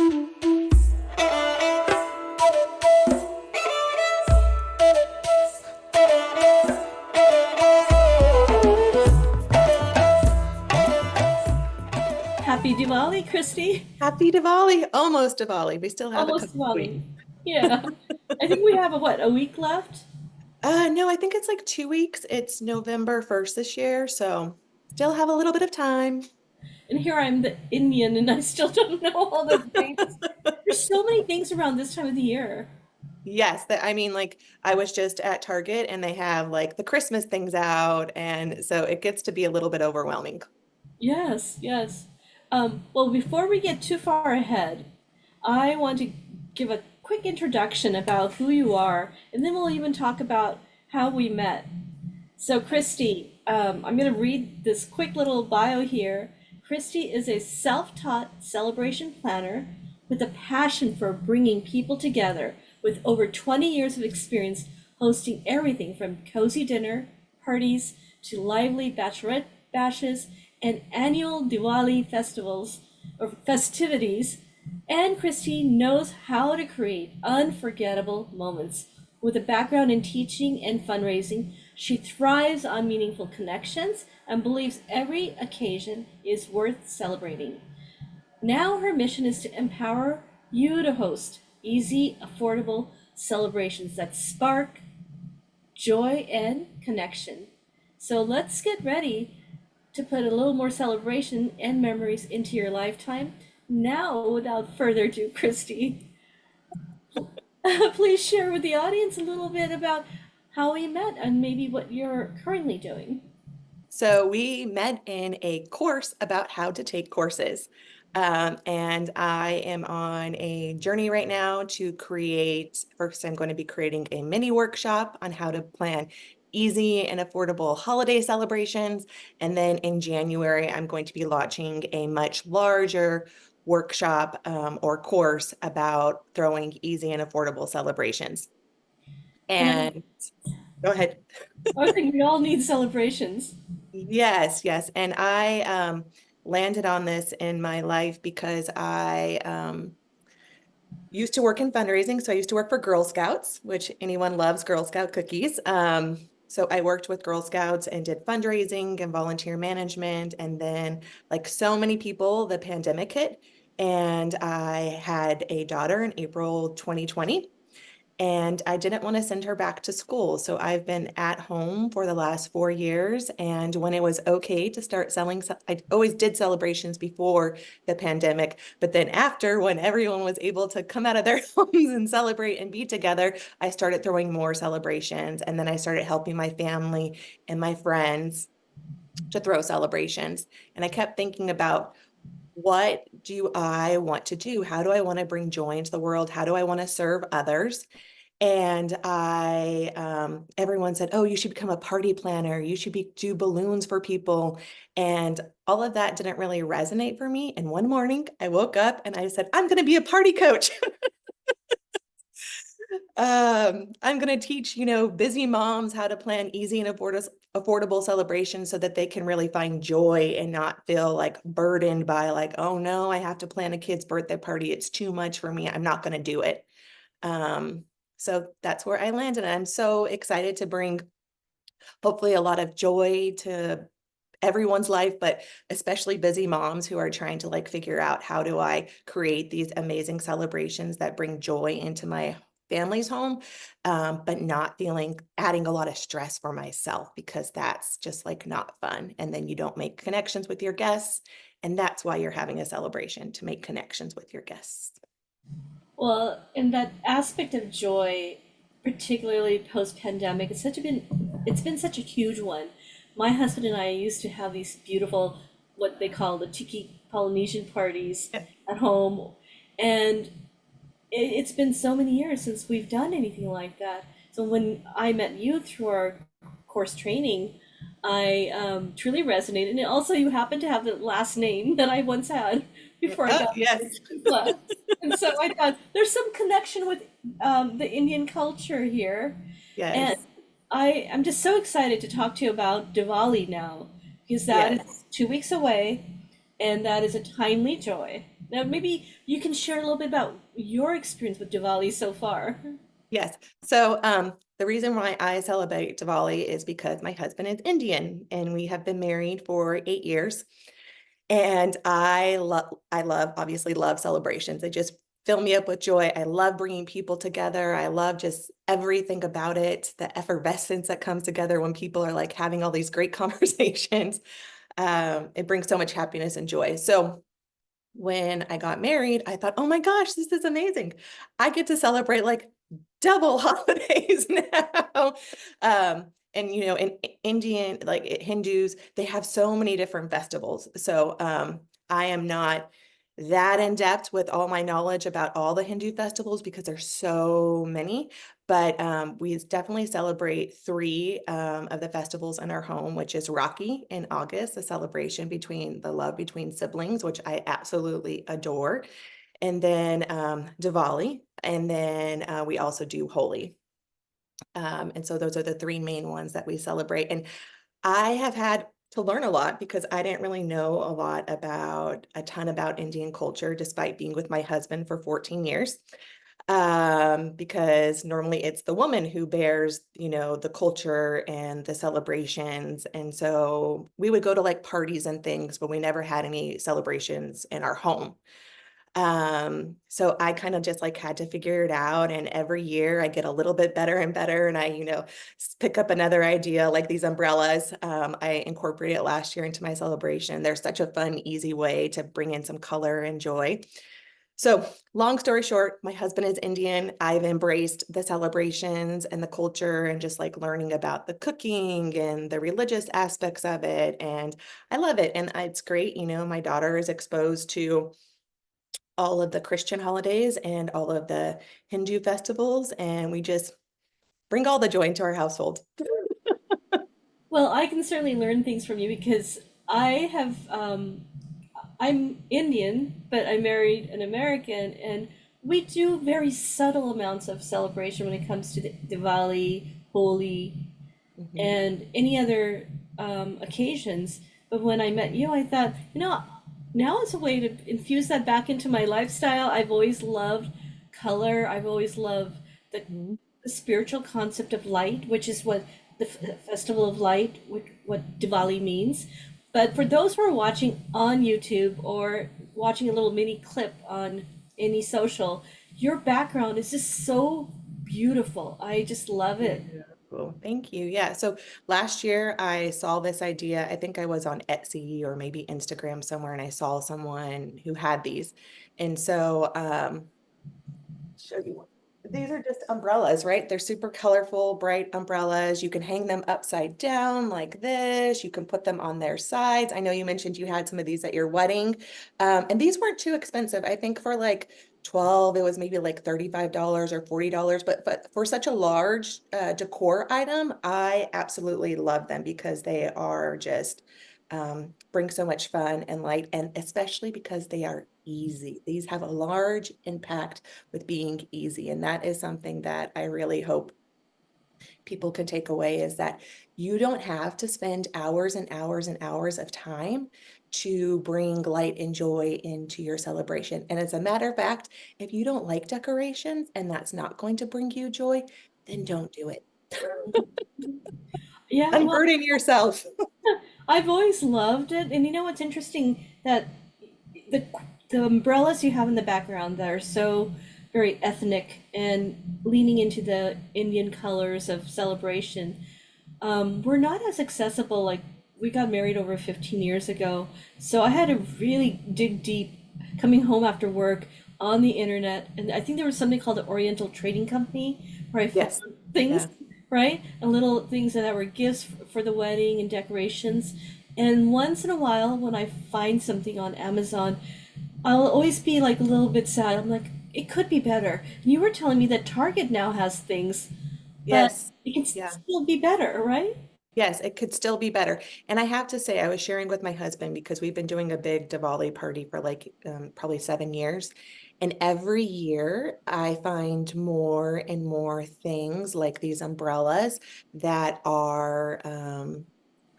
Happy Diwali, Christy. Happy Diwali. Almost Diwali. We still have a Almost couple weeks. Diwali. Yeah. I think we have a week left? No, I think it's like 2 weeks. It's November 1st this year, so still have a little bit of time. And here I'm the Indian and I still don't know all the things. There's so many things around this time of the year. Yes, I mean, like I was just at Target and they have like the Christmas things out, and so it gets to be a little bit overwhelming. Yes, yes. Well, before we get too far ahead, I want to give a quick introduction about who you are, and then we'll even talk about how we met. So, Christy, I'm going to read this quick little bio here. Christy is a self-taught celebration planner with a passion for bringing people together, with over 20 years of experience hosting everything from cozy dinner parties to lively bachelorette bashes and annual Diwali festivals or festivities. And Christy knows how to create unforgettable moments. With a background in teaching and fundraising, she thrives on meaningful connections and believes every occasion is worth celebrating. Now her mission is to empower you to host easy, affordable celebrations that spark joy and connection. So let's get ready to put a little more celebration and memories into your lifetime. Now, without further ado, Christy, please share with the audience a little bit about how we met and maybe what you're currently doing. So we met in a course about how to take courses. And I am on a journey right now to create, first, I'm going to be creating a mini workshop on how to plan easy and affordable holiday celebrations. And then in January, I'm going to be launching a much larger workshop or course about throwing easy and affordable celebrations. And And go ahead. I think we all need celebrations. Yes, yes. And I landed on this in my life because I used to work in fundraising. So I used to work for Girl Scouts, which anyone loves Girl Scout cookies. So I worked with Girl Scouts and did fundraising and volunteer management. And then, like so many people, the pandemic hit, and I had a daughter in April 2020. And I didn't want to send her back to school. So I've been at home for the last 4 years. And when it was okay to start selling, I always did celebrations before the pandemic. But then after, when everyone was able to come out of their homes and celebrate and be together, I started throwing more celebrations. And then I started helping my family and my friends to throw celebrations. And I kept thinking about, what do I want to do? How do I want to bring joy into the world? How do I want to serve others? And everyone said, oh, you should become a party planner. You should do balloons for people. And all of that didn't really resonate for me. And one morning I woke up and I said, I'm going to be a party coach. I'm going to teach, busy moms how to plan easy and affordable celebrations so that they can really find joy and not feel like burdened by like, oh no, I have to plan a kid's birthday party. It's too much for me. I'm not going to do it. Um, so that's where I landed. And I'm so excited to bring hopefully a lot of joy to everyone's life, but especially busy moms who are trying to like figure out, how do I create these amazing celebrations that bring joy into my family's home, but not adding a lot of stress for myself, because that's just like not fun. And then you don't make connections with your guests. And that's why you're having a celebration, to make connections with your guests. Well, in that aspect of joy, particularly post-pandemic, it's been such a huge one. My husband and I used to have these beautiful, what they call the tiki Polynesian parties at home, and it's been so many years since we've done anything like that. So when I met you through our course training, I truly resonated. And also, you happen to have the last name that I once had before I Oh, got yes. married, Shukla. And so I thought there's some connection with the Indian culture here. And Yes. I'm just so excited to talk to you about Diwali now, because that Yes. is 2 weeks away, and that is a timely joy. Now, maybe you can share a little bit about your experience with Diwali so far. Yes. So the reason why I celebrate Diwali is because my husband is Indian and we have been married for 8 years. And I obviously love celebrations. They just fill me up with joy. I love bringing people together. I love just everything about it, the effervescence that comes together when people are like having all these great conversations. It brings so much happiness and joy. So when I got married, I thought, oh my gosh, this is amazing. I get to celebrate like double holidays now. And in Indian, like Hindus, they have so many different festivals. So I am not that in depth with all my knowledge about all the Hindu festivals because there's so many. But we definitely celebrate three of the festivals in our home, which is Rocky in August, a celebration between the love between siblings, which I absolutely adore. And then Diwali. And then we also do Holi. And so those are the three main ones that we celebrate. And I have had to learn a lot because I didn't really know a ton about Indian culture, despite being with my husband for 14 years. Because normally it's the woman who bears, the culture and the celebrations. And so we would go to like parties and things, but we never had any celebrations in our home. So I kind of just like had to figure it out. And every year I get a little bit better and better. And I, pick up another idea like these umbrellas. I incorporated it last year into my celebration. They're such a fun, easy way to bring in some color and joy. So long story short, my husband is Indian. I've embraced the celebrations and the culture and just like learning about the cooking and the religious aspects of it. And I love it. And it's great. My daughter is exposed to all of the Christian holidays and all of the Hindu festivals, and we just bring all the joy into our household. Well, I can certainly learn things from you because I have, I'm Indian, but I married an American, and we do very subtle amounts of celebration when it comes to the Diwali, Holi, Mhm. and any other occasions. But when I met you, I thought, now is a way to infuse that back into my lifestyle. I've always loved color. I've always loved the, Mhm. the spiritual concept of light, which is what the Festival of Light, what Diwali means. But for those who are watching on YouTube or watching a little mini clip on any social, your background is just so beautiful. I just love it. Cool. Thank you. Yeah. So last year I saw this idea. I think I was on Etsy or maybe Instagram somewhere, and I saw someone who had these. And so show you one. These are just umbrellas, right? They're super colorful, bright umbrellas. You can hang them upside down like this. You can put them on their sides. I know you mentioned you had some of these at your wedding. And these weren't too expensive. I think for like 12, it was maybe like $35 or $40. But for such a large decor item, I absolutely love them because they are just bring so much fun and light, and especially because they are easy. These have a large impact with being easy. And that is something that I really hope people can take away, is that you don't have to spend hours and hours and hours of time to bring light and joy into your celebration. And as a matter of fact, if you don't like decorations and that's not going to bring you joy, then don't do it. Yeah, well, Unburden yourself. I've always loved it, and you know what's interesting that the the umbrellas you have in the background that are so very ethnic and leaning into the Indian colors of celebration, were not as accessible. Like we got married over 15 years ago, so I had to really dig deep, coming home after work on the internet, and I think there was something called the Oriental Trading Company where I found Yes. things, Yeah. right? And little things that were gifts for the wedding and decorations. And once in a while, when I find something on Amazon, I'll always be like a little bit sad. I'm like, it could be better. And you were telling me that Target now has things, but Yes. it can Yeah. still be better, right? Yes, it could still be better. And I have to say, I was sharing with my husband because we've been doing a big Diwali party for like probably 7 years. And every year I find more and more things like these umbrellas that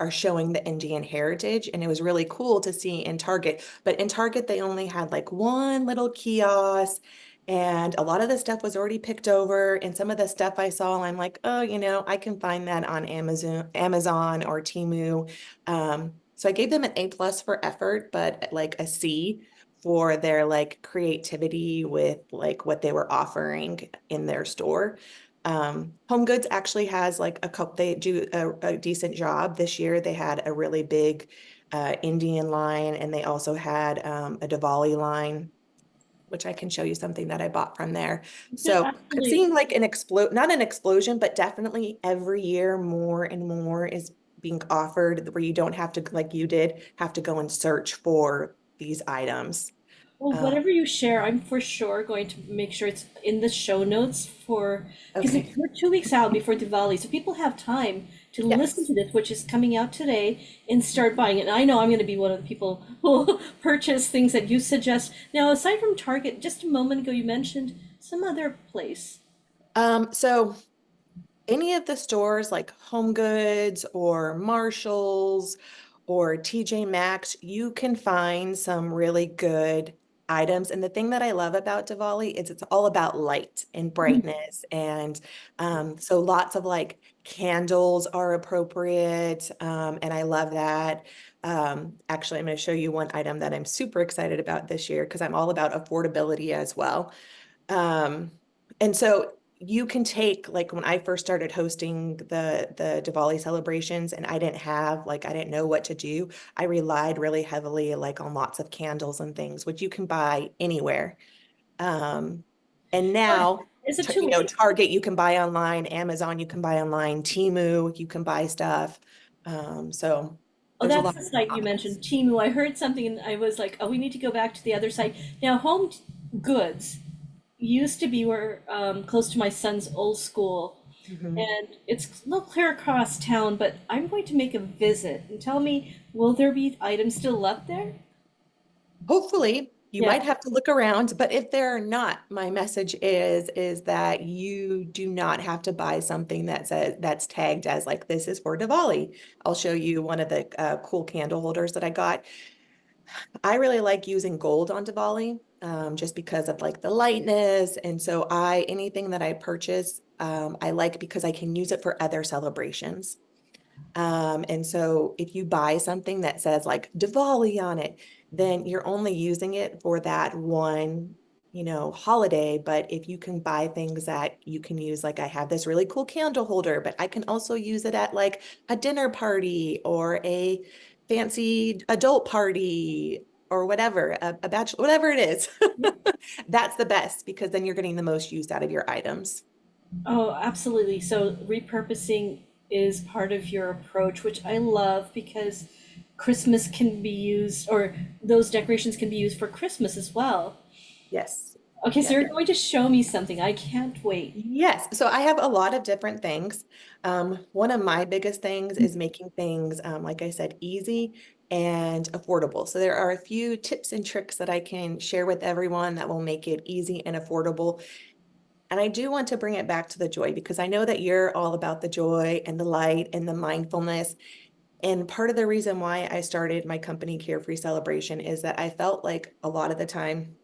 are showing the Indian heritage. And it was really cool to see in Target. But in Target, they only had like one little kiosk. And a lot of the stuff was already picked over. And some of the stuff I saw, I'm like, oh, I can find that on Amazon or Temu. So I gave them an A+ for effort, but like a C for their like creativity with like what they were offering in their store. Home Goods actually has like they do a decent job. This year they had a really big Indian line, and they also had a Diwali line, which I can show you something that I bought from there. Yeah, So I'm absolutely. seeing like not an explosion, but definitely every year more and more is being offered where you don't have to, like you did, have to go and search for these items. Well, Uh, whatever you share, I'm for sure going to make sure it's in the show notes for, because okay. we're 2 weeks out before Diwali, so people have time to listen Yes. to this, which is coming out today, and start buying it. And I know I'm going to be one of the people who will purchase things that you suggest. Now, aside from Target, just a moment ago you mentioned some other place. So any of the stores like Home Goods or Marshalls or TJ Maxx, you can find some really good items. And the thing that I love about Diwali is it's all about light and brightness. And so lots of like candles are appropriate. And I love that. Actually, I'm going to show you one item that I'm super excited about this year because I'm all about affordability as well. Um, and so you can take like when I first started hosting the Diwali celebrations and I didn't know what to do. I relied really heavily like on lots of candles and things, which you can buy anywhere. Um, and Oh, now, is it too late? Target you can buy online, Amazon you can buy online, Temu you can buy stuff. So Oh, there's a that's lot the of site you mentioned, options. Temu. I heard something and I was like, oh, we need to go back to the other site. Now, Goods used to be where close to my son's old school, Mhm. and it's a little clear across town, but I'm going to make a visit and tell me, will there be items still left there? Hopefully, you Yeah. might have to look around, but if they're not, my message is that you do not have to buy something that's tagged as like this is for Diwali. I'll show you one of the cool candle holders that I got. I really like using gold on Diwali, just because of like the lightness, and so anything that I purchase, I like because I can use it for other celebrations. And so if you buy something that says like Diwali on it, then you're only using it for that one, holiday. But if you can buy things that you can use, like I have this really cool candle holder, but I can also use it at like a dinner party or a fancy adult party or whatever, a bachelor, whatever it is. That's the best because then you're getting the most use out of your items. Oh, absolutely. So repurposing is part of your approach, which I love because Christmas can be used, or those decorations can be used for Christmas as well. Yes. Okay, so Yes. you're going to show me something. I can't wait. Yes, so I have a lot of different things. One of my biggest things is making things, like I said, easy and affordable. So there are a few tips and tricks that I can share with everyone that will make it easy and affordable. And I do want to bring it back to the joy because I know that you're all about the joy and the light and the mindfulness. And part of the reason why I started my company, Carefree Celebration, is that I felt like a lot of the time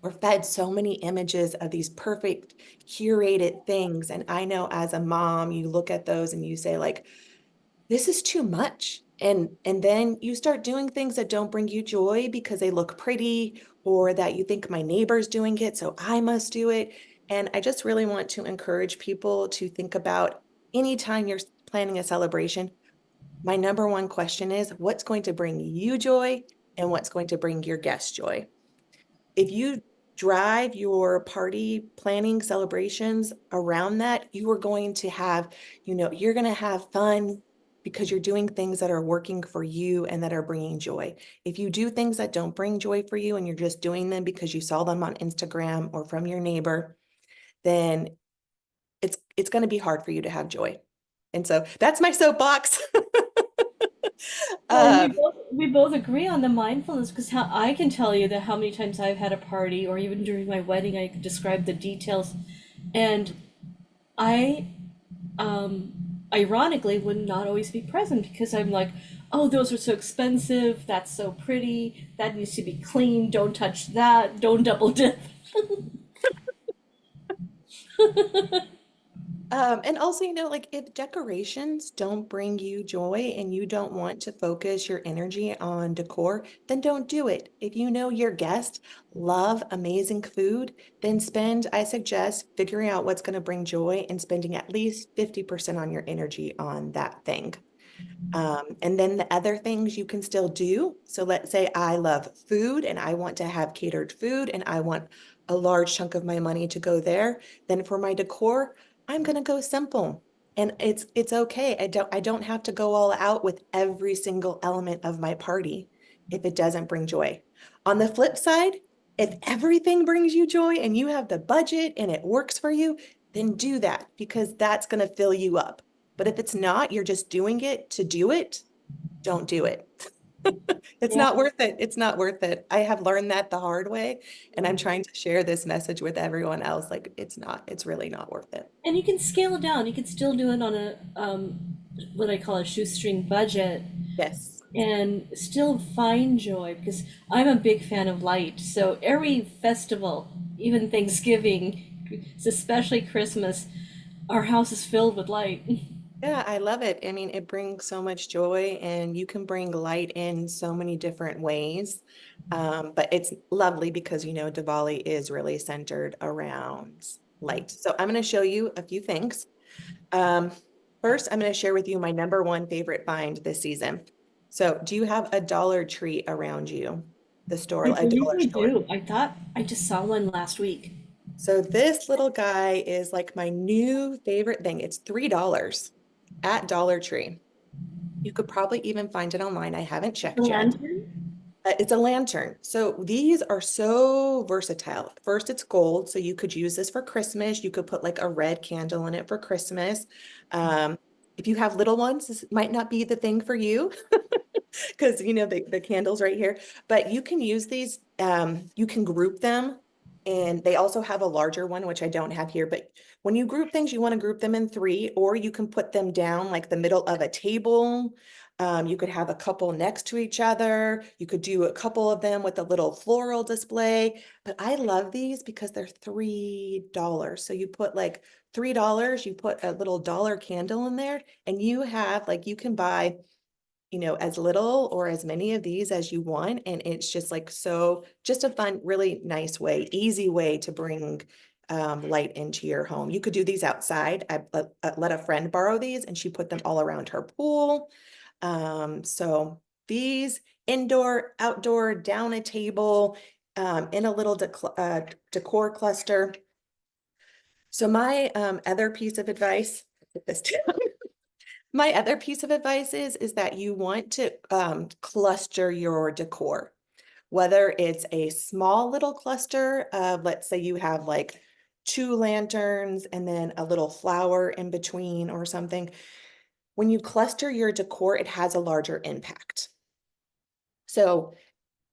we're fed so many images of these perfect curated things. And I know as a mom, you look at those and you say like, this is too much. And then you start doing things that don't bring you joy because they look pretty or that you think my neighbor's doing it, so I must do it. And I just really want to encourage people to think about anytime you're planning a celebration, my number one question is what's going to bring you joy and what's going to bring your guests joy? If you drive your party planning celebrations around that, you are going to have, you're going to have fun because you're doing things that are working for you and that are bringing joy. If you do things that don't bring joy for you and you're just doing them because you saw them on Instagram or from your neighbor, then it's going to be hard for you to have joy. And so that's my soapbox. Well, um, we both agree on the mindfulness because how I can tell you that how many times I've had a party or even during my wedding, I could describe the details, and I ironically would not always be present because I'm like, oh, those are so expensive, that's so pretty, that needs to be clean, don't touch that, don't double dip. And also, like if decorations don't bring you joy and you don't want to focus your energy on decor, then don't do it. If you know your guests love amazing food, then I suggest figuring out what's going to bring joy and spending at least 50% on your energy on that thing. And then the other things you can still do. So let's say I love food and I want to have catered food and I want a large chunk of my money to go there. Then for my decor, I'm going to go simple. And it's okay. I don't have to go all out with every single element of my party if it doesn't bring joy. On the flip side, if everything brings you joy and you have the budget and it works for you, then do that because that's going to fill you up. But if it's not, you're just doing it to do it, don't do it. It's Yeah. not worth it. It's not worth it. I have learned that the hard way, and I'm trying to share this message with everyone else. Like, it's really not worth it. And you can scale it down. You can still do it on a what I call a shoestring budget Yes. and still find joy because I'm a big fan of light. So every festival, even Thanksgiving, especially Christmas, our house is filled with light. Yeah, I love it. I mean, it brings so much joy, and you can bring light in so many different ways. But it's lovely because, Diwali is really centered around light. So I'm going to show you a few things. Um, First, I'm going to share with you my number one favorite find this season. So, do you have a Dollar Tree around you? The store, I a believe dollar I store. do. I thought I just saw one last week. So, this little guy is like my new favorite thing. It's $3 at Dollar Tree. You could probably even find it online. I haven't The checked yet. lantern? It's a lantern. So these are so versatile. First, it's gold, so you could use this for Christmas. You could put like a red candle in it for Christmas. Um, if you have little ones, this might not be the thing for you because the candles right here, but you can use these. You can group them, and they also have a larger one, which I don't have here. But when you group things, you want to group them in three, or you can put them down like the middle of a table. You could have a couple next to each other. You could do a couple of them with a little floral display. But I love these because they're $3. So you put like $3, you put a little dollar candle in there, and you can buy as little or as many of these as you want. And it's just like, just a fun, really nice way, easy way to bring light into your home. You could do these outside. I let a friend borrow these and she put them all around her pool. So these indoor, outdoor, down a table, in a little decor cluster. So my other piece of advice, put this down. My other piece of advice is that you want to cluster your decor, whether it's a small little cluster of, let's say you have like two lanterns and then a little flower in between or something. When you cluster your decor, it has a larger impact. So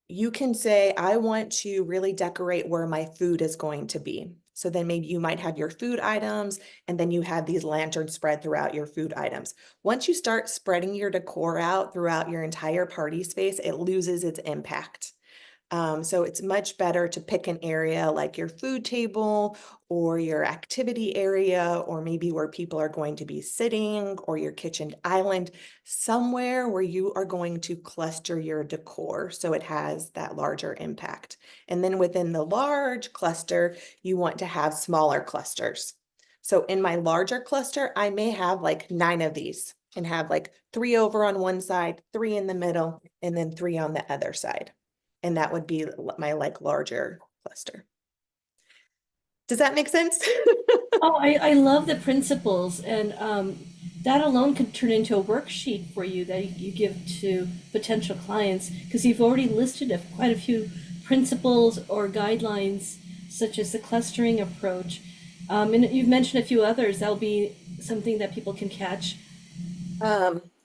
you can say, I want to really decorate where my food is going to be. So then maybe you might have your food items and then you have these lanterns spread throughout your food items. Once you start spreading your decor out throughout your entire party space, it loses its impact. So it's much better to pick an area like your food table or your activity area, or maybe where people are going to be sitting, or your kitchen island, somewhere where you are going to cluster your decor so it has that larger impact. And then within the large cluster, you want to have smaller clusters. So in my larger cluster, I may have like 9 of these and have like 3 over on one side, 3 in the middle, and then 3 on the other side. And that would be my like larger cluster. Does that make sense? Oh, I love the principles, and that alone could turn into a worksheet for you that you give to potential clients because you've already listed quite a few principles or guidelines, such as the clustering approach. And you've mentioned a few others. That'll be something that people can catch.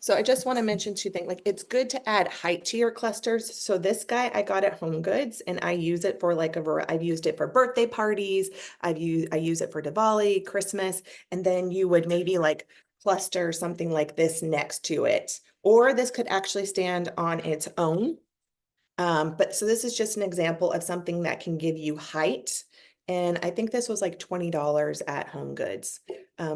So I just want to mention 2 things. Like, it's good to add height to your clusters. So this guy I got at Home Goods, and I use it for like I've used it for birthday parties. I use it for Diwali, Christmas, and then you would maybe like cluster something like this next to it, or this could actually stand on its own. But so this is just an example of something that can give you height. And I think this was like $20 at Home Goods.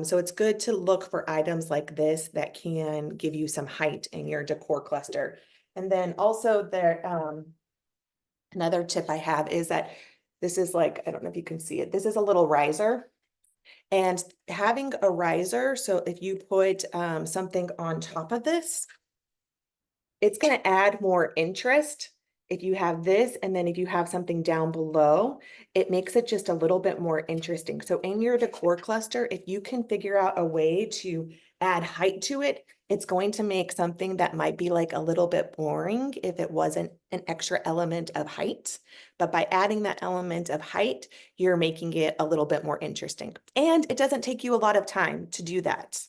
So it's good to look for items like this that can give you some height in your decor cluster. And then also there, another tip I have is that this is like, I don't know if you can see it. This is a little riser. And having a riser, so if you put something on top of this, it's going to add more interest. If you have this, and then if you have something down below, it makes it just a little bit more interesting. So in your decor cluster, if you can figure out a way to add height to it, it's going to make something that might be like a little bit boring if it wasn't an extra element of height. But by adding that element of height, you're making it a little bit more interesting. And it doesn't take you a lot of time to do that.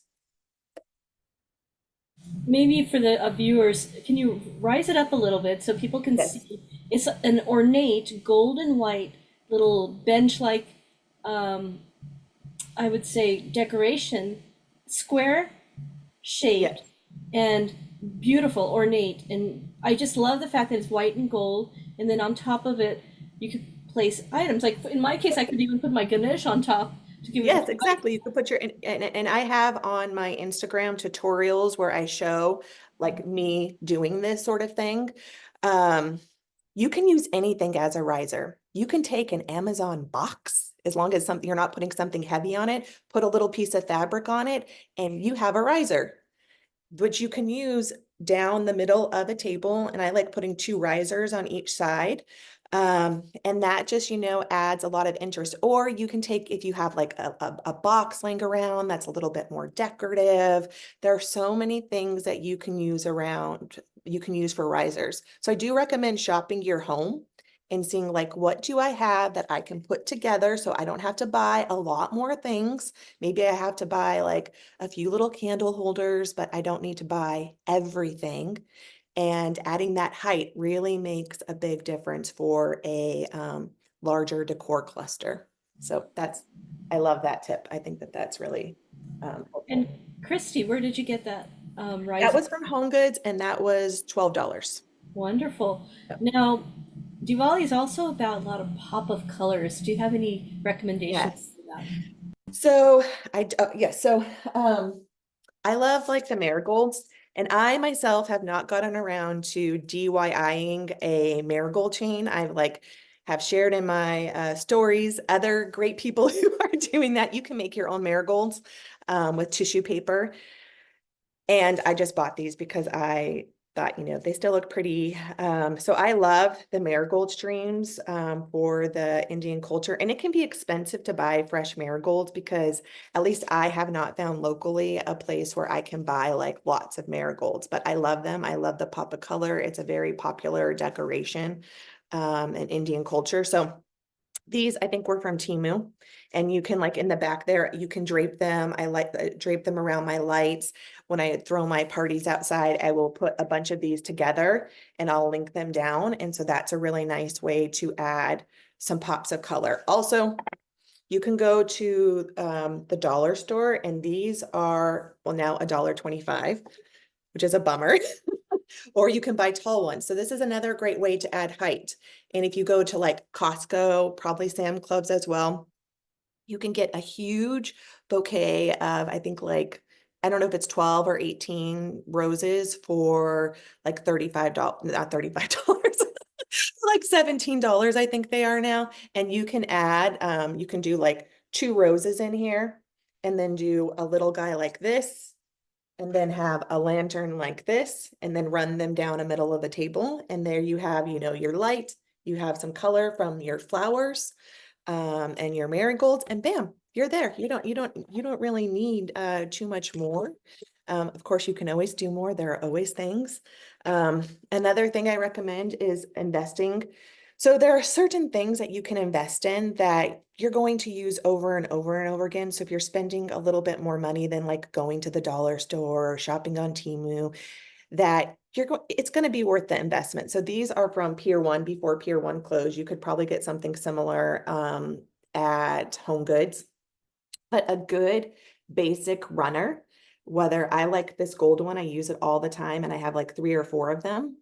Maybe for the viewers, can you rise it up a little bit so people can Yes. see? It's an ornate gold and white little bench-like, um, I would say, decoration, square Yes. shaped and beautiful, ornate. And I just love the fact that it's white and gold. And then on top of it, you could place items. Like in my case, I could even put my Ganesh on top to give it more Yes, exactly. You could put your, and I have on my Instagram tutorials where I show like me doing this sort of thing. Um, you can use anything as a riser. You can take an Amazon box, as long as something, you're not putting something heavy on it, put a little piece of fabric on it, and you have a riser, which you can use down the middle of a table. And I like putting two risers on each side. And that just, adds a lot of interest. Or you can take, if you have like a box laying around that's a little bit more decorative, there are so many things that you can use for risers. So I do recommend shopping your home and seeing like, what do I have that I can put together so I don't have to buy a lot more things. Maybe I have to buy like a few little candle holders, but I don't need to buy everything. And adding that height really makes a big difference for a larger decor cluster. So I love that tip. I think that that's really And helpful. Christy, where did you get that That riser? was from Home Goods, and that was $12. Wonderful. Yep. Now, Diwali is also about a lot of pop of colors. Do you have any recommendations Yes. for that? So yes. So I love like the marigolds, and I myself have not gotten around to DIYing a marigold chain. I've like have shared in my stories other great people who are doing that. You can make your own marigolds with tissue paper. And I just bought these because I thought, they still look pretty. So I love the marigold streams for the Indian culture. And it can be expensive to buy fresh marigolds because at least I have not found locally a place where I can buy like lots of marigolds. But I love them. I love the pop of color. It's a very popular decoration in Indian culture. So these I think were from Temu, and you can like in the back there, you can drape them. I like drape them around my lights. When I throw my parties outside, I will put a bunch of these together and I'll link them down. And so that's a really nice way to add some pops of color. Also, you can go to the dollar store, and these are, well, now $1.25, which is a bummer. Or you can buy tall ones. So this is another great way to add height. And if you go to like Costco, probably Sam Clubs as well, you can get a huge bouquet of, I think like, I don't know if it's 12 or 18 roses for like $35, not $35, like $17, I think they are now. And you can add, you can do like two roses in here and then do a little guy like this, and then have a lantern like this, and then run them down a middle of the table. And there you have, your light, you have some color from your flowers, and your marigolds, and bam, you're there. You don't really need too much more. Of course, you can always do more. There are always things. Another thing I recommend is investing. So there are certain things that you can invest in that you're going to use over and over and over again. So if you're spending a little bit more money than like going to the dollar store or shopping on Temu, that it's going to be worth the investment. So these are from Pier 1 before Pier 1 closed. You could probably get something similar at Home Goods, but a good basic runner whether I like this gold one, I use it all the time and I have like 3 or 4 of them.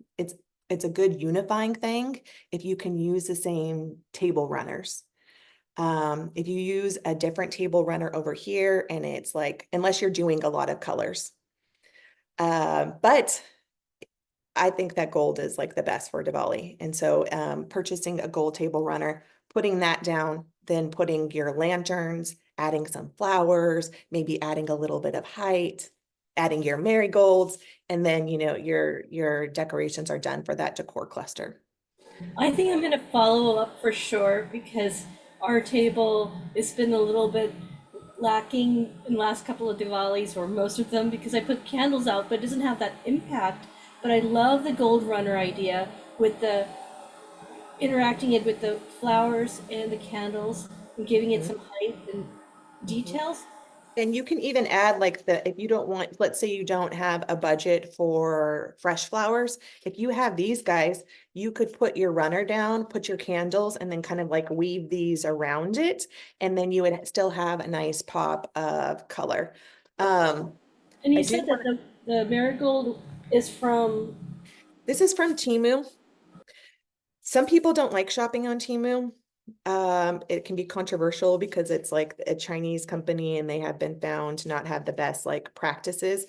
It's a good unifying thing if you can use the same table runners. If you use a different table runner over here and it's like, unless you're doing a lot of colors. But I think that gold is like the best for Diwali. And so purchasing a gold table runner, putting that down, then putting your lanterns, adding some flowers, maybe adding a little bit of height, adding your marigolds, and then your decorations are done for that decor cluster. I think I'm gonna follow up for sure because our table has been a little bit lacking in the last couple of Diwalis or most of them because I put candles out, but it doesn't have that impact. But I love the gold runner idea with the interacting it with the flowers and the candles and giving it Mhm, some height and mhm. details. And you can even add like if you don't want, let's say you don't have a budget for fresh flowers, if you have these guys, you could put your runner down, put your candles, and then kind of like weave these around it. And then you would still have a nice pop of color. Um, And I you do said that want, the marigold is from, this is from Temu. Some people don't like shopping on Temu. It can be controversial because it's like a Chinese company and they have been found to not have the best like practices.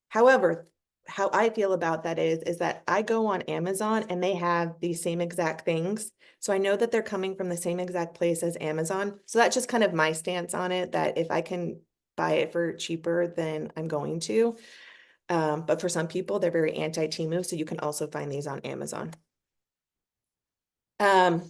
However, how I feel about that is that I go on Amazon and they have these same exact things. So I know that they're coming from the same exact place as Amazon. So that's just kind of my stance on it, that if I can buy it for cheaper, then I'm going to. But for some people, they're very anti-Temu, so you can also find these on Amazon. Um,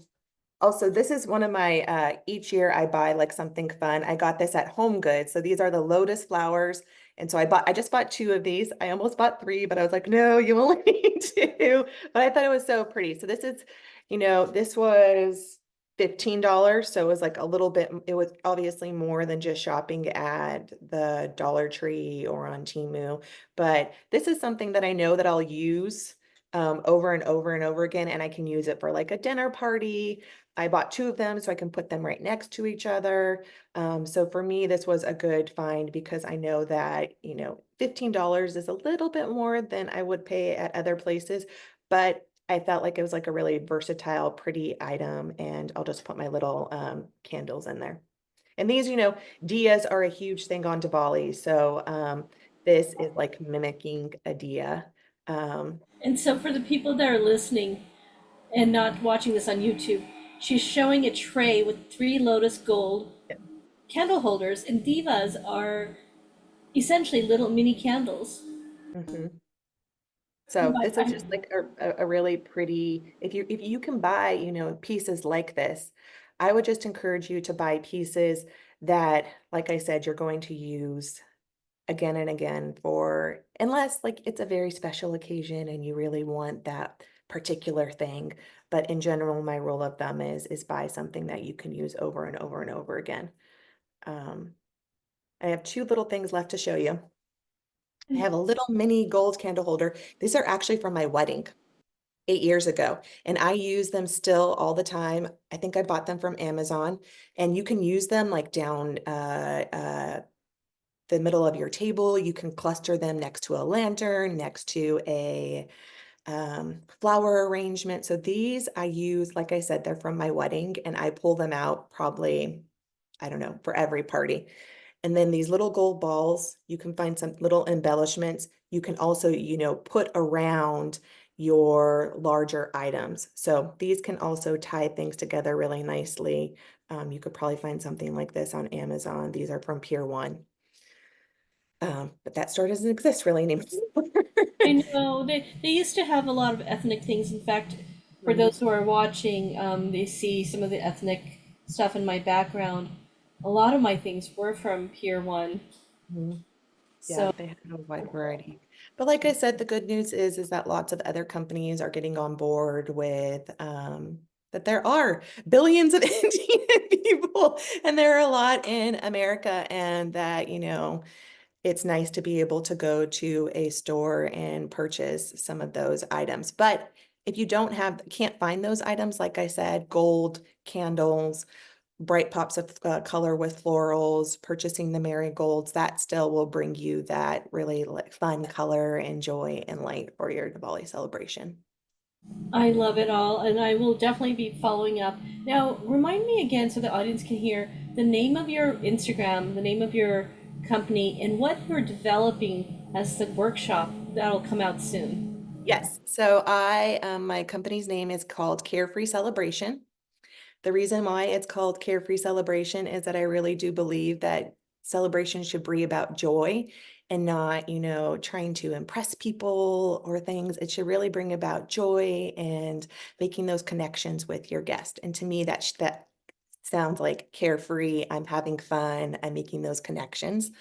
Also, this is one of my, each year I buy like something fun. I got this at Home Goods. So these are the lotus flowers. And so I just bought 2 of these. I almost bought 3, but I was like, no, you only need 2. But I thought it was so pretty. So this is, this was $15. So it was like a little bit, it was obviously more than just shopping at the Dollar Tree or on Temu. But this is something that I know that I'll use over and over and over again. And I can use it for like a dinner party. I bought 2 of them so I can put them right next to each other. So for me, this was a good find because I know that, $15 is a little bit more than I would pay at other places, but I felt like it was like a really versatile, pretty item, and I'll just put my little candles in there. And these, diyas are a huge thing on Diwali. So this is like mimicking a diya. Um, and so for the people that are listening and not watching this on YouTube, she's showing a tray with 3 lotus gold candle holders, and divas are essentially little mini candles. mhm. And So this is just like a really pretty, if you can buy, pieces like this, I would just encourage you to buy pieces that, like I said, you're going to use again and again for, unless like it's a very special occasion and you really want that particular thing. But in general, my rule of thumb is buy something that you can use over and over and over again. Um, I have 2 little things left to show you. I have a little mini gold candle holder. These are actually from my wedding 8 years ago, and I use them still all the time. I think I bought them from Amazon, and you can use them like down the middle of your table. You can cluster them next to a lantern, next to a flower arrangement. So these I use, like I said, they're from my wedding, and I pull them out probably, I don't know, for every party. And then these little gold balls, you can find some little embellishments. You can also, put around your larger items. So these can also tie things together really nicely. You could probably find something like this on Amazon. These are from Pier 1. But that store doesn't exist really anymore. I know they used to have a lot of ethnic things. In fact, for Mhm, those who are watching, they see some of the ethnic stuff in my background. A lot of my things were from Pier One. mhm. Yeah, So, they have a wide variety. But like I said, the good news is that lots of other companies are getting on board with that there are billions of Indian people and there are a lot in America, and that, it's nice to be able to go to a store and purchase some of those items. But if you can't find those items, like I said, gold, candles, bright pops of color with florals, purchasing the marigolds, that still will bring you that really like fun color and joy and light for your Diwali celebration. I love it all, and I will definitely be following up. Now, remind me again so the audience can hear the name of your Instagram, the name of your company, and what you're developing as the workshop that'll come out soon. Yes. My company's name is called Carefree Celebration. The reason why it's called Carefree Celebration is that I really do believe that celebration should be about joy and not, trying to impress people or things. It should really bring about joy and making those connections with your guest. And to me, that sounds like carefree. I'm having fun. I'm making those connections.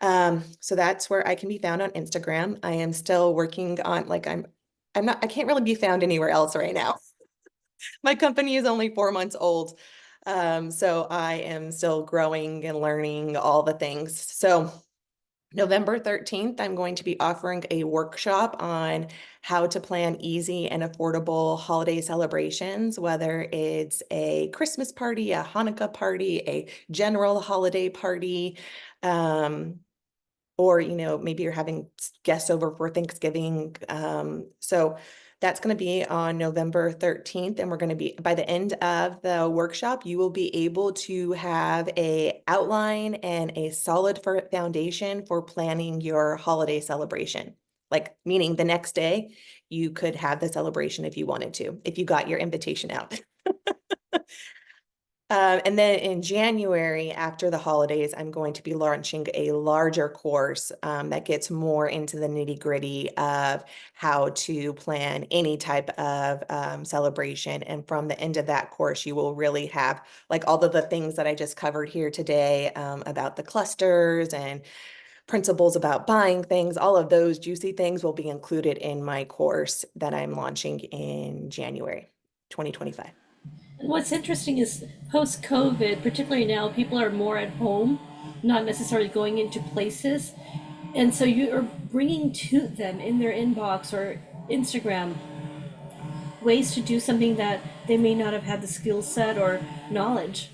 So that's where I can be found on Instagram. I am still working on I can't really be found anywhere else right now. My company is only 4 months old. So I am still growing and learning all the things. So November 13th, I'm going to be offering a workshop on how to plan easy and affordable holiday celebrations, whether it's a Christmas party, a Hanukkah party, a general holiday party, or maybe you're having guests over for Thanksgiving. So that's going to be on November 13th, and we're going to be, by the end of the workshop, you will be able to have a outline and a solid foundation for planning your holiday celebration. Like, meaning the next day you could have the celebration if you wanted to, if you got your invitation out. And then in January, after the holidays, I'm going to be launching a larger course that gets more into the nitty-gritty of how to plan any type of celebration. And from the end of that course, you will really have like all of the things that I just covered here today about the clusters and principles about buying things. All of those juicy things will be included in my course that I'm launching in January 2025. And what's interesting is post COVID, particularly now, people are more at home, not necessarily going into places. And so you are bringing to them in their inbox or Instagram ways to do something that they may not have had the skill set or knowledge.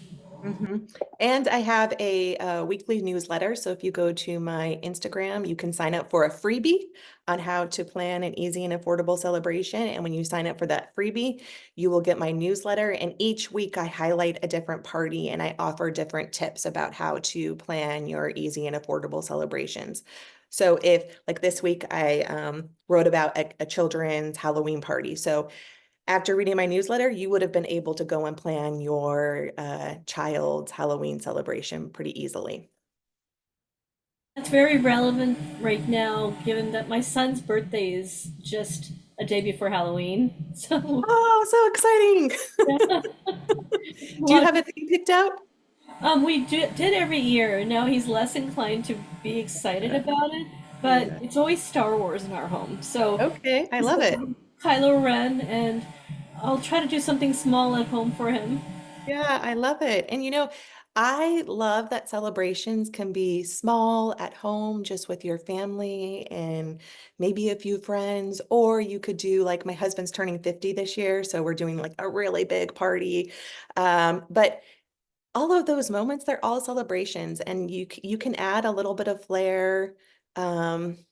And I have a weekly newsletter. So if you go to my Instagram, you can sign up for a freebie on how to plan an easy and affordable celebration. And when you sign up for that freebie, you will get my newsletter. And each week I highlight a different party and I offer different tips about how to plan your easy and affordable celebrations. So if like this week, I wrote about a children's Halloween party. So after reading my newsletter, you would have been able to go and plan your child's Halloween celebration pretty easily. That's very relevant right now, given that my son's birthday is just a day before Halloween. So, Oh, so exciting. yeah, a Do you lot have of, a theme picked out? did every year. Now he's less inclined to be excited Uh, about it, but yeah. it's always Star Wars in our home. So, Okay, I he's love it. Kylo Ren, and I'll try to do something small at home for him. Yeah, I love it. And I love that celebrations can be small at home, just with your family and maybe a few friends, or you could do like my husband's turning 50 this year, so we're doing like a really big party. But all of those moments, they're all celebrations, and you can add a little bit of flair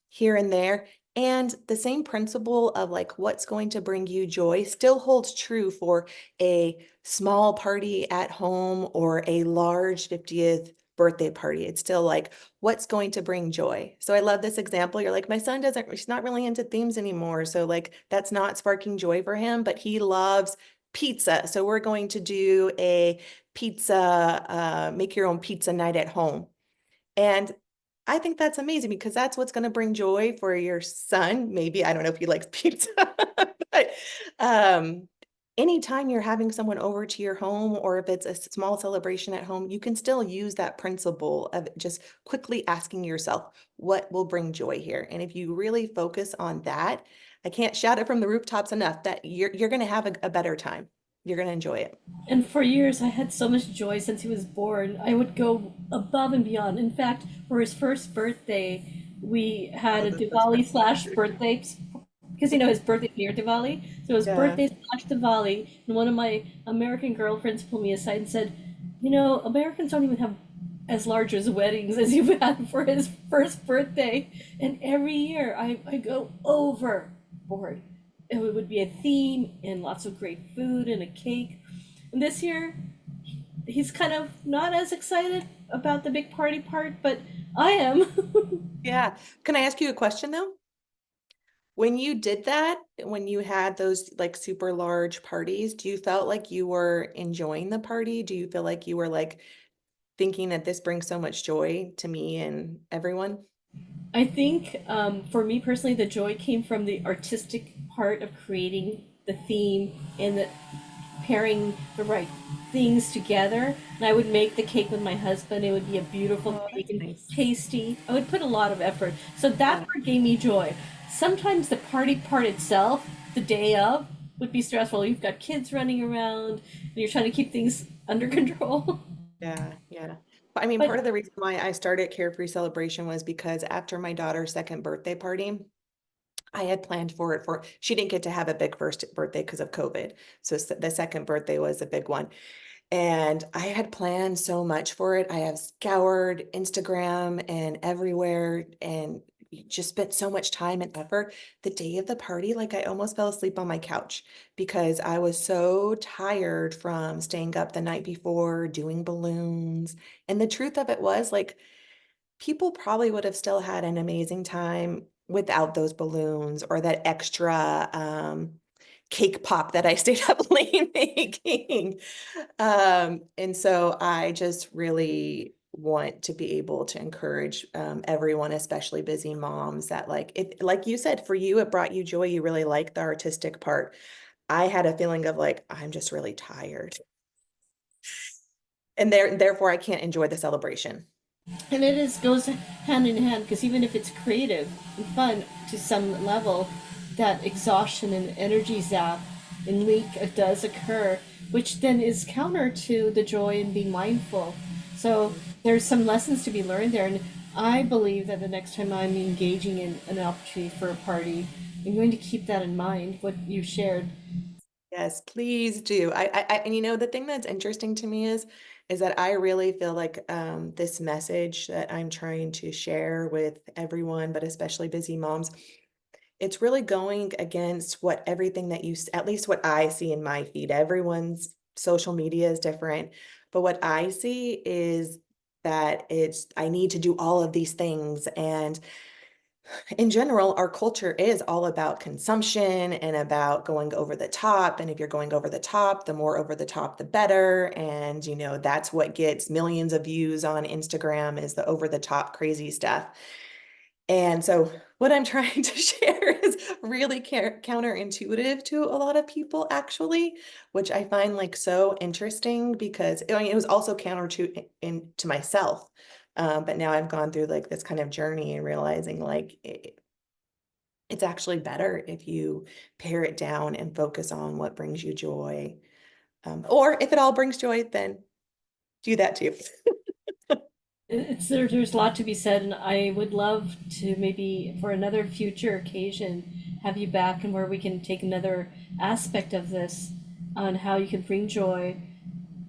here and there. And the same principle of like what's going to bring you joy still holds true for a small party at home or a large 50th birthday party. It's still like what's going to bring joy. So I love this example. You're like, my son doesn't, he's not really into themes anymore. So like that's not sparking joy for him, but he loves pizza. So we're going to do a pizza, make your own pizza night at home. And I think that's amazing because that's what's going to bring joy for your son. Maybe, I don't know if he likes pizza, but um, anytime you're having someone over to your home, or if it's a small celebration at home, you can still use that principle of just quickly asking yourself, what will bring joy here? And if you really focus on that, I can't shout it from the rooftops enough that you're going to have a better time. You're going to enjoy it. And for years, I had so much joy since he was born. I would go above and beyond. In fact, for his first birthday, we had Oh, a the first Diwali birthday. slash birthday, because his birthday near Diwali. So it was Yeah. birthday slash Diwali. And one of my American girlfriends pulled me aside and said, Americans don't even have as large as weddings as you've had for his first birthday. And every year I go overboard. It would be a theme and lots of great food and a cake. And this year, he's kind of not as excited about the big party part, but I am. Yeah. Can I ask you a question though? When you did that, when you had those like super large parties, do you felt like you were enjoying the party? Do you feel like you were like thinking that this brings so much joy to me and everyone? I think for me personally, the joy came from the artistic part of creating the theme and the pairing the right things together. And I would make the cake with my husband. It would be a beautiful Oh, cake that's and nice. tasty. I would put a lot of effort. So that Yeah. part gave me joy. Sometimes the party part itself, the day of, would be stressful. You've got kids running around and you're trying to keep things under control. Yeah, yeah. I mean, But part of the reason why I started Carefree Celebration was because after my daughter's second birthday party, I had planned for it for, she didn't get to have a big first birthday because of COVID. So the second birthday was a big one. And I had planned so much for it. I have scoured Instagram and everywhere and just spent so much time and effort. The day of the party, like I almost fell asleep on my couch because I was so tired from staying up the night before, doing balloons. And the truth of it was, like, people probably would have still had an amazing time without those balloons or that extra cake pop that I stayed up late making. And so I just really want to be able to encourage everyone, especially busy moms, that like it, like you said, for you, it brought you joy. You really like the artistic part. I had a feeling of like, I'm just really tired. And therefore I can't enjoy the celebration. And it is goes hand in hand because even if it's creative and fun to some level, that exhaustion and energy zap and leak does occur, which then is counter to the joy in being mindful. So there's some lessons to be learned there, and I believe that the next time I'm engaging in an opportunity for a party, I'm going to keep that in mind. What you shared. Yes, please do. And the thing that's interesting to me is that I really feel like this message that I'm trying to share with everyone, but especially busy moms, it's really going against what everything that at least what I see in my feed. Everyone's social media is different, but what I see is that I need to do all of these things. And in general, our culture is all about consumption and about going over the top. And if you're going over the top, the more over the top, the better. And, that's what gets millions of views on Instagram is the over the top crazy stuff. And so what I'm trying to share is really counterintuitive to a lot of people, actually, which I find like so interesting because I mean, it was also counter to myself. But now I've gone through like this kind of journey and realizing like it's actually better if you pare it down and focus on what brings you joy. Or if it all brings joy, then do that too. There's a lot to be said, and I would love to maybe for another future occasion have you back and where we can take another aspect of this on how you can bring joy,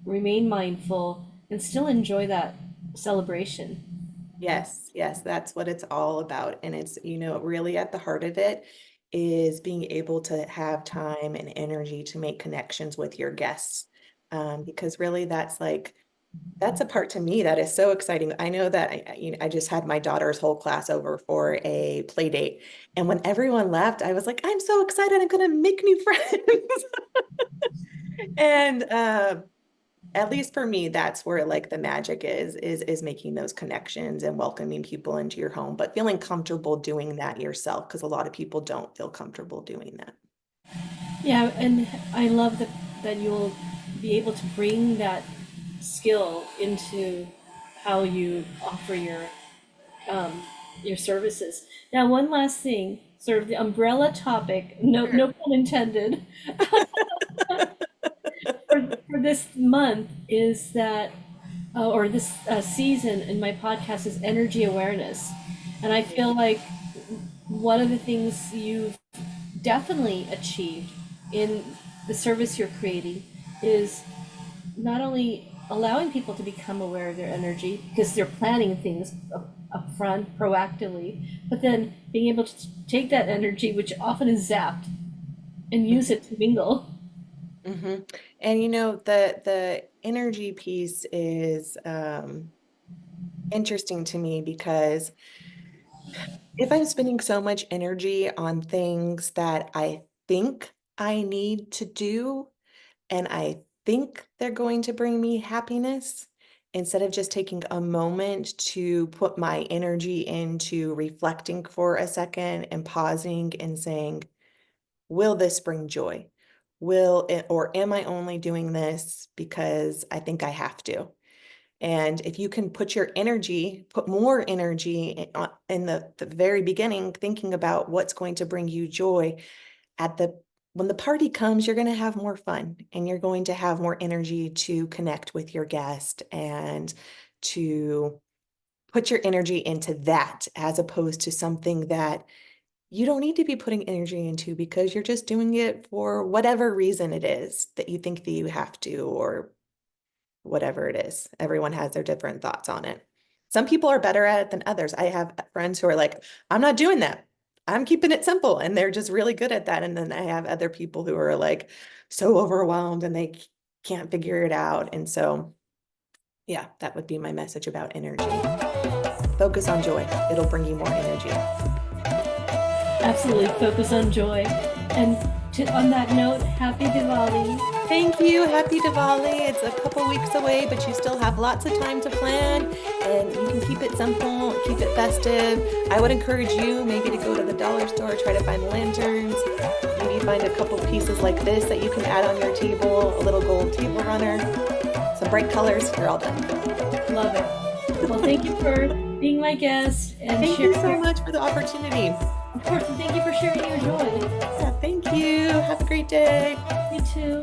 remain mindful, and still enjoy that celebration. Yes, yes, that's what it's all about. And it's, really at the heart of it is being able to have time and energy to make connections with your guests. Because really that's a part to me that is so exciting. I know that I just had my daughter's whole class over for a play date. And when everyone left, I was like, I'm so excited. I'm going to make new friends. And at least for me, that's where like the magic is making those connections and welcoming people into your home, but feeling comfortable doing that yourself, because a lot of people don't feel comfortable doing that. Yeah, and I love that you'll be able to bring that skill into how you offer your services. Now, one last thing, sort of the umbrella topic, no Sure. pun intended, for this month is that, or this season in my podcast is energy awareness. And I feel like one of the things you've definitely achieved in the service you're creating is not only allowing people to become aware of their energy because they're planning things up front proactively, but then being able to take that energy, which often is zapped, and use it to mingle. hmm And the energy piece is interesting to me because if I'm spending so much energy on things that I think I need to do and I think they're going to bring me happiness, instead of just taking a moment to put my energy into reflecting for a second and pausing and saying, will this bring joy? Will it, or am I only doing this because I think I have to? And if you can put your energy, put more energy in the very beginning, thinking about what's going to bring you joy at the when the party comes, you're going to have more fun and you're going to have more energy to connect with your guest and to put your energy into that as opposed to something that you don't need to be putting energy into because you're just doing it for whatever reason it is that you think that you have to, or whatever it is. Everyone has their different thoughts on it. Some people are better at it than others. I have friends who are like, I'm not doing that. I'm keeping it simple. And they're just really good at that. And then I have other people who are like so overwhelmed and they can't figure it out. And so, yeah, that would be my message about energy. Focus on joy. It'll bring you more energy. Absolutely focus on joy. And on that note, happy Diwali. Thank you. Happy Diwali. It's a couple weeks away, but you still have lots of time to plan and you can keep it simple, keep it festive. I would encourage you maybe to go to the dollar store, try to find lanterns, maybe find a couple pieces like this that you can add on your table, a little gold table runner, some bright colors. You're all done. Love it. Well, thank you for being my guest and Thank you sharing so your, much for the opportunity. of course, and thank you for sharing your joy. Yeah, thank you. Have a great day. You too.